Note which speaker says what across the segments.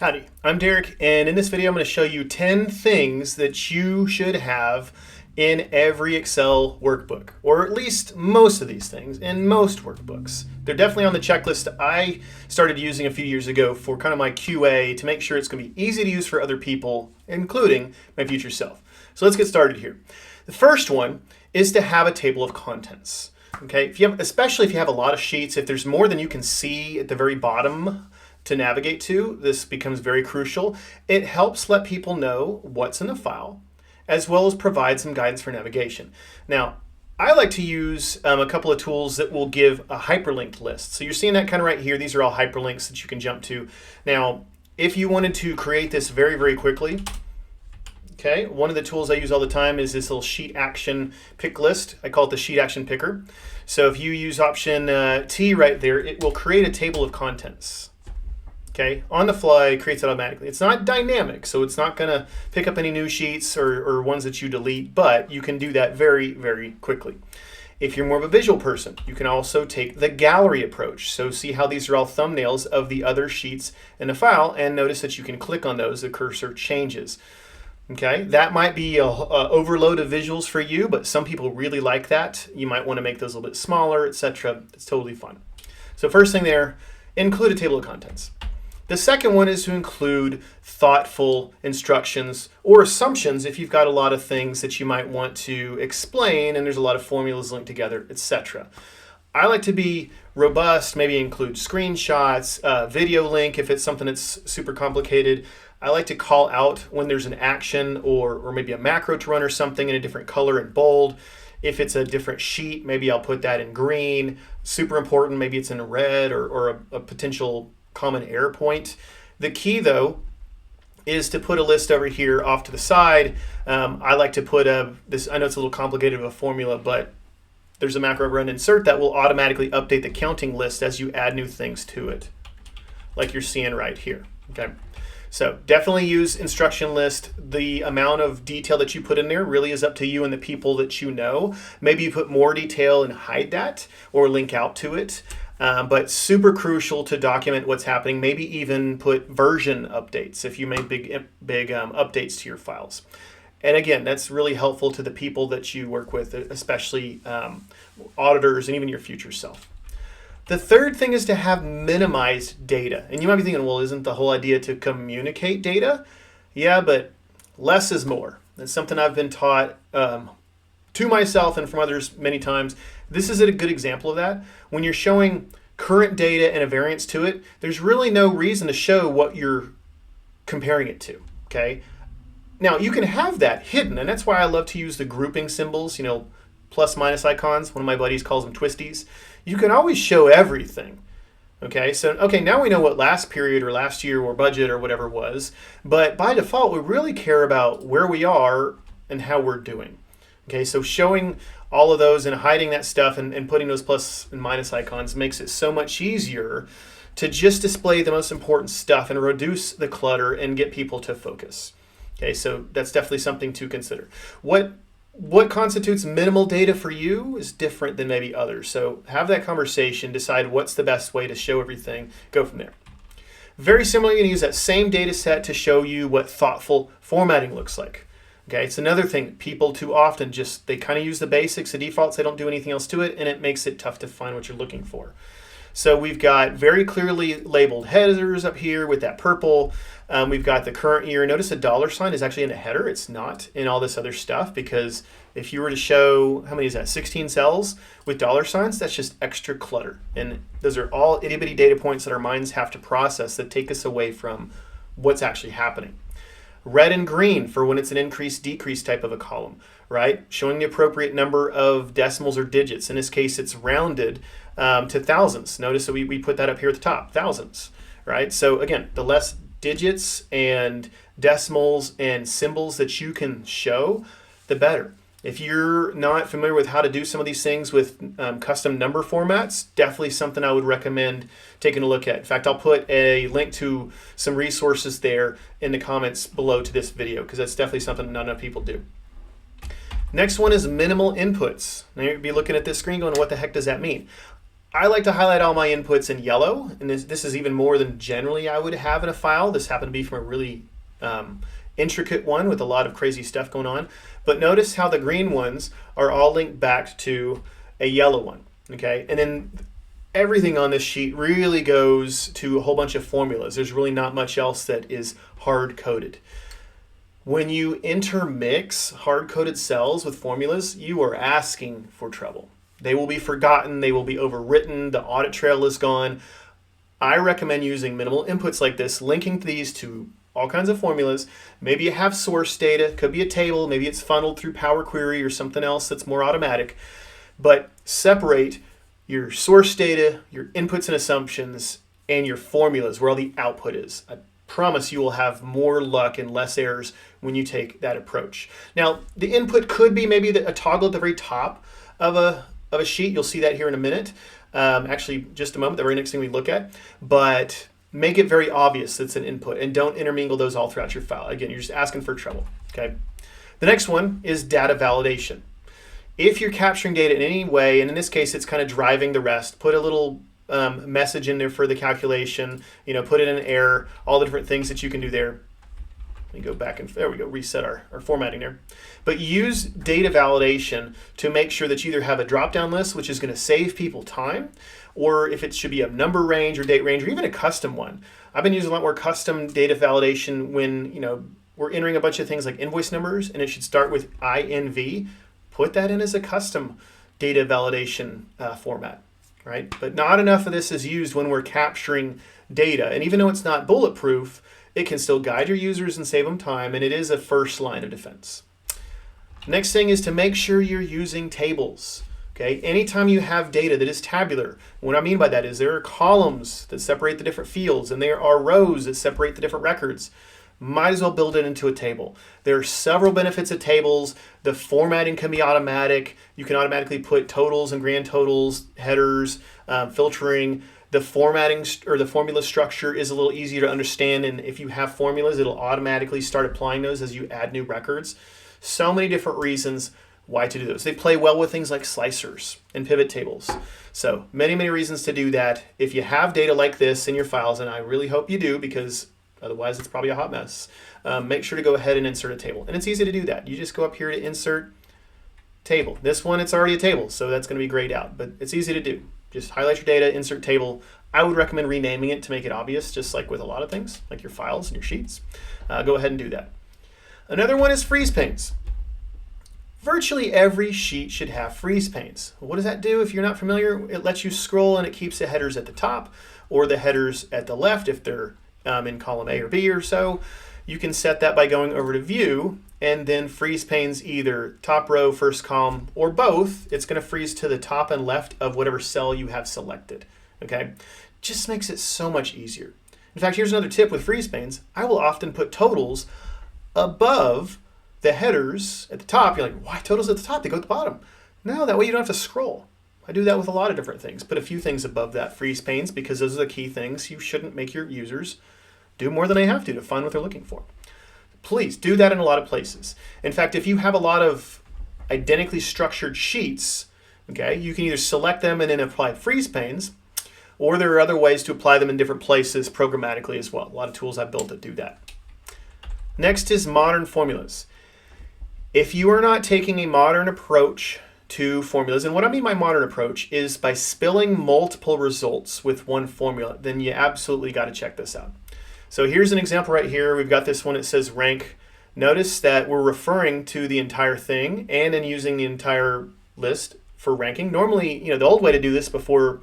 Speaker 1: Howdy, I'm Derek, and in this video I'm going to show you 10 things that you should have in every Excel workbook, or at least most of these things in most workbooks. They're definitely on the checklist I started using a few years ago for kind of my QA to make sure it's going to be easy to use for other people, including my future self. So let's get started here. The first one is to have a table of contents. Okay, especially if you have a lot of sheets, if there's more than you can see at the very bottom to navigate to, this becomes very crucial. It helps let people know what's in the file, as well as provide some guidance for navigation. Now, I like to use a couple of tools that will give a hyperlinked list. So you're seeing that kind of right here. These are all hyperlinks that you can jump to. Now, if you wanted to create this very, very quickly, okay, one of the tools I use all the time is this little sheet action pick list. I call it the sheet action picker. So if you use option T right there, it will create a table of contents. Okay, on the fly, it creates it automatically. It's not dynamic, so it's not going to pick up any new sheets or ones that you delete, but you can do that very, very quickly. If you're more of a visual person, you can also take the gallery approach. So see how these are all thumbnails of the other sheets in the file, and notice that you can click on those, the cursor changes. Okay, that might be a overload of visuals for you, but some people really like that. You might want to make those a little bit smaller, etc. It's totally fun. So first thing there, include a table of contents. The second one is to include thoughtful instructions or assumptions if you've got a lot of things that you might want to explain and there's a lot of formulas linked together, etc. I like to be robust, maybe include screenshots, video link if it's something that's super complicated. I like to call out when there's an action or maybe a macro to run or something in a different color in bold. If it's a different sheet, maybe I'll put that in green. Super important, maybe it's in red or a potential common error point. The key though is to put a list over here off to the side. I like to put this, I know it's a little complicated of a formula, but there's a macro run insert that will automatically update the counting list as you add new things to it, like you're seeing right here. Okay, so definitely use instruction list. The amount of detail that you put in there really is up to you and the people that you know. Maybe you put more detail and hide that or link out to it. But super crucial to document what's happening, maybe even put version updates if you made big updates to your files. And again, that's really helpful to the people that you work with, especially auditors and even your future self. The third thing is to have minimized data. And you might be thinking, well, isn't the whole idea to communicate data? Yeah, but less is more. That's something I've been taught to myself and from others many times. This is a good example of that. When you're showing current data and a variance to it, there's really no reason to show what you're comparing it to, okay? Now, you can have that hidden, and that's why I love to use the grouping symbols, you know, plus minus icons. One of my buddies calls them twisties. You can always show everything, okay? So, okay, now we know what last period or last year or budget or whatever was, but by default, we really care about where we are and how we're doing. Okay, so showing all of those and hiding that stuff and putting those plus and minus icons makes it so much easier to just display the most important stuff and reduce the clutter and get people to focus. Okay, so that's definitely something to consider. What constitutes minimal data for you is different than maybe others. So have that conversation, decide what's the best way to show everything, go from there. Very similar, you're going to use that same data set to show you what thoughtful formatting looks like. Okay, it's another thing. People too often they kind of use the basics, the defaults, they don't do anything else to it, and it makes it tough to find what you're looking for. So we've got very clearly labeled headers up here with that purple. We've got the current year. Notice a $sign is actually in a header. It's not in all this other stuff, because if you were to show, how many is that, 16 cells with $signs, that's just extra clutter. And those are all itty-bitty data points that our minds have to process that take us away from what's actually happening. Red and green for when it's an increase, decrease type of a column, right? Showing the appropriate number of decimals or digits. In this case, it's rounded to thousands. Notice that we put that up here at the top, thousands, right? So again, the less digits and decimals and symbols that you can show, the better. If you're not familiar with how to do some of these things with custom number formats, definitely something I would recommend taking a look at. In fact, I'll put a link to some resources there in the comments below to this video, because that's definitely something not enough people do. Next one is minimal inputs. Now you'll be looking at this screen going, what the heck does that mean? I like to highlight all my inputs in yellow, and this is even more than generally I would have in a file. This happened to be from a really intricate one with a lot of crazy stuff going on. But notice how the green ones are all linked back to a yellow one, okay? And then everything on this sheet really goes to a whole bunch of formulas. There's really not much else that is hard-coded. When you intermix hard-coded cells with formulas, you are asking for trouble. They will be forgotten, they will be overwritten, the audit trail is gone. I recommend using minimal inputs like this, linking these to all kinds of formulas. Maybe you have source data, it could be a table, maybe it's funneled through Power Query or something else that's more automatic. But separate your source data, your inputs and assumptions, and your formulas, where all the output is. I promise you will have more luck and less errors when you take that approach. Now, the input could be maybe a toggle at the very top of a sheet. You'll see that here in a minute. Actually, just a moment, the very next thing we look at. But make it very obvious that it's an input, and don't intermingle those all throughout your file. Again, you're just asking for trouble, okay? The next one is data validation. If you're capturing data in any way, and in this case, it's kind of driving the rest, put a little message in there for the calculation, put in an error, all the different things that you can do there. Let me go back and there we go, reset our formatting there. But use data validation to make sure that you either have a drop-down list, which is going to save people time, or if it should be a number range or date range, or even a custom one. I've been using a lot more custom data validation when we're entering a bunch of things like invoice numbers, and it should start with INV. Put that in as a custom data validation format, right? But not enough of this is used when we're capturing data, and even though it's not bulletproof, it can still guide your users and save them time, and it is a first line of defense. Next thing is to make sure you're using tables. Okay, anytime you have data that is tabular, what I mean by that is there are columns that separate the different fields, and there are rows that separate the different records. Might as well build it into a table. There are several benefits of tables. The formatting can be automatic. You can automatically put totals and grand totals, headers, filtering. The formatting or the formula structure is a little easier to understand, and if you have formulas, it'll automatically start applying those as you add new records. So many different reasons why to do those. They play well with things like slicers and pivot tables. So many, many reasons to do that. If you have data like this in your files, and I really hope you do because otherwise it's probably a hot mess, make sure to go ahead and insert a table. And it's easy to do that. You just go up here to insert table. This one, it's already a table, so that's going to be grayed out, but it's easy to do. Just highlight your data, insert table. I would recommend renaming it to make it obvious, just like with a lot of things, like your files and your sheets. Go ahead and do that. Another one is freeze panes. Virtually every sheet should have freeze panes. What does that do if you're not familiar? It lets you scroll and it keeps the headers at the top or the headers at the left if they're in column A or B or so. You can set that by going over to View and then freeze panes either top row, first column, or both. It's going to freeze to the top and left of whatever cell you have selected. Okay, just makes it so much easier. In fact, here's another tip with freeze panes. I will often put totals above the headers at the top. You're like, why totals at the top? They go at the bottom. No, that way you don't have to scroll. I do that with a lot of different things. Put a few things above that freeze panes because those are the key things. You shouldn't make your users do more than they have to find what they're looking for. Please do that in a lot of places. In fact, if you have a lot of identically structured sheets, okay, you can either select them and then apply freeze panes, or there are other ways to apply them in different places programmatically as well. A lot of tools I've built that do that. Next is modern formulas. If you are not taking a modern approach to formulas, and what I mean by modern approach is by spilling multiple results with one formula, then you absolutely got to check this out. So here's an example right here. We've got this one. It says rank. Notice that we're referring to the entire thing and then using the entire list for ranking. Normally, the old way to do this before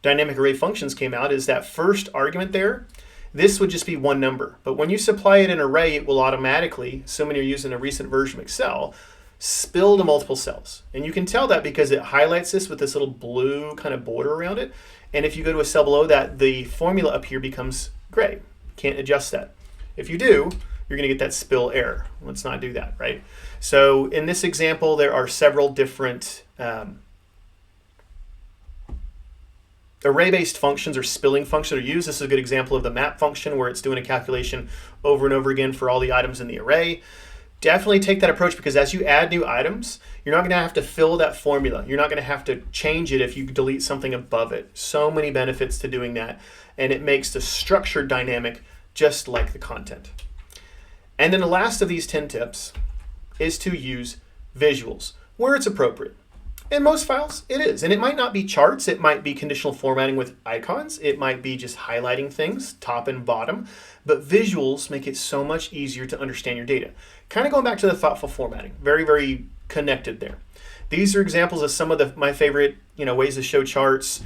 Speaker 1: dynamic array functions came out is that first argument there, this would just be one number. But when you supply it in an array, it will automatically, assuming you're using a recent version of Excel, spill to multiple cells. And you can tell that because it highlights this with this little blue kind of border around it. And if you go to a cell below that, the formula up here becomes gray. Can't adjust that. If you do, you're going to get that spill error. Let's not do that, right? So in this example, there are several different array-based functions or spilling functions are used. This is a good example of the map function where it's doing a calculation over and over again for all the items in the array. definitely take that approach, because as you add new items, you're not going to have to fill that formula. You're not going to have to change it if you delete something above it. So many benefits to doing that, and it makes the structure dynamic just like the content. And then the last of these 10 tips is to use visuals where it's appropriate. In most files, it is. And it might not be charts. It might be conditional formatting with icons. It might be just highlighting things, top and bottom. But visuals make it so much easier to understand your data. Kind of going back to the thoughtful formatting. Very, very connected there. These are examples of some of my favorite ways to show charts.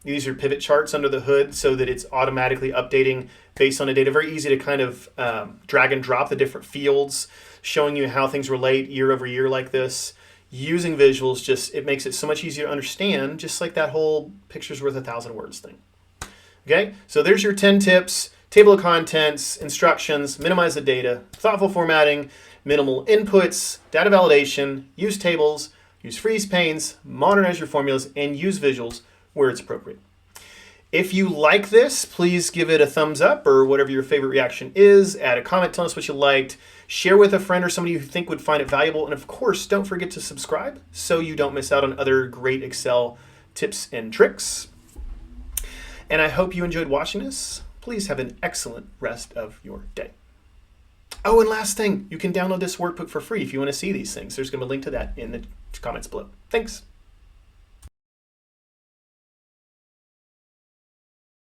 Speaker 1: These are pivot charts under the hood so that it's automatically updating based on the data. Very easy to kind of drag and drop the different fields, showing you how things relate year over year like this. Using visuals, it makes it so much easier to understand, just like that whole picture's worth 1,000 words thing. Okay, so there's your 10 tips: table of contents, instructions, minimize the data, thoughtful formatting, minimal inputs, data validation, use tables, use freeze panes, modernize your formulas, and use visuals where it's appropriate. If you like this, please give it a thumbs up or whatever your favorite reaction is. Add a comment, tell us what you liked. Share with a friend or somebody you think would find it valuable. And of course, don't forget to subscribe so you don't miss out on other great Excel tips and tricks. And I hope you enjoyed watching this. Please have an excellent rest of your day. Oh, and last thing, you can download this workbook for free if you want to see these things. There's going to be a link to that in the comments below. Thanks.